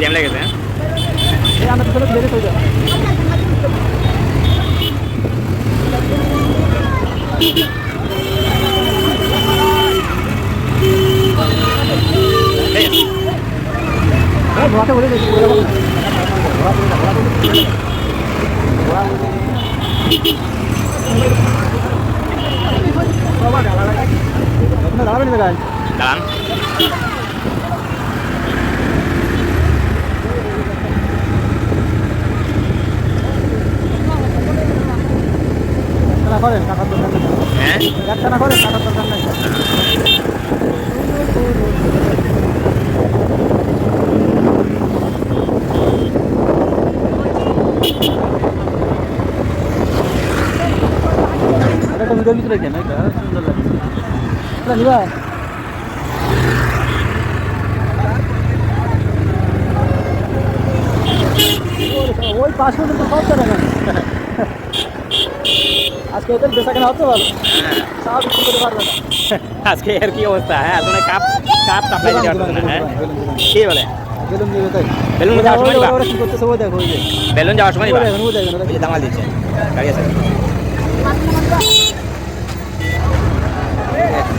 jam লেগেছে দাঁড়ান হ্যাঁ ওই 5 মিনিট তো সব টাকা আজকে এদের বেচা কেনা হতে পারবে সব বিক্রি করতে পারবে না আজকে এর কি অবস্থা হ্যাঁ আসলে কাপ কাপ সাপ্লাই দিতে পারতেছে না হ্যাঁ কি বলে বেলুন নিয়ে তাই বেলুন যাওয়ার সময় দিবা ওরা কি করতেছে ওই দেখো ওই যে বেলুন যাওয়ার সময় দিবা ওই দেখো ওই যে দামাল দিচ্ছে গাড়ি আছে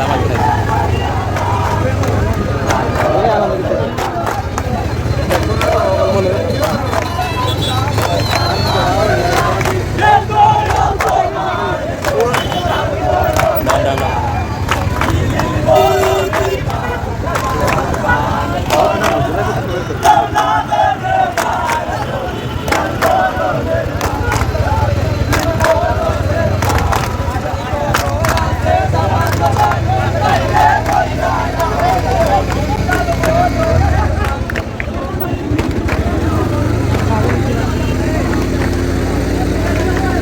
দামাল দিচ্ছে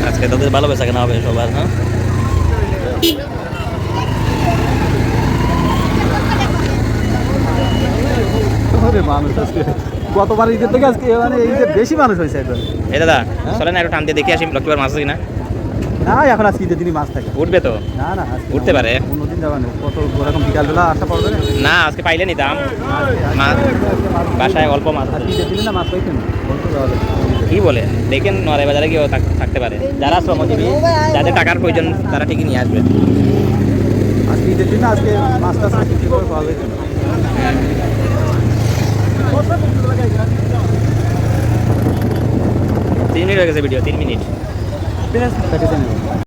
আজকে তাদের ভালো বেচা কেনা হবে সবার হ্যাঁ মানুষ আজকে গতবার ঈদের থেকে আজকে মানে ঈদে বেশি মানুষ হয়েছে এখন এই দাদা চলেন একটু টান দিয়ে দেখে আসি লক্ষ্মীবার মাছ আছে কিনা না এখন আজকে ঈদের দিনই মাছ থাকে উঠবে তো না না উঠতে পারে অন্যদিন যাবেন কত ওরকম বিকালবেলা আসা পড়বে না না আজকে পাইলে নিতাম মাছ বাসায় অল্প মাছ আছে ঈদের দিনে না মাছ পাইছেন কি বলে দেখেন নড়াই বাজারে গিয়েও থাকতে পারে যারা শ্রমজীবী যাদের টাকার প্রয়োজন তারা ঠিকই নিয়ে আসবে আজকে ঈদের দিনে আজকে মাছ টাছ বিক্রি করে পাওয়া যাবে 3 মিনিট হয়ে গেছে ভিডিও 3 মিনিট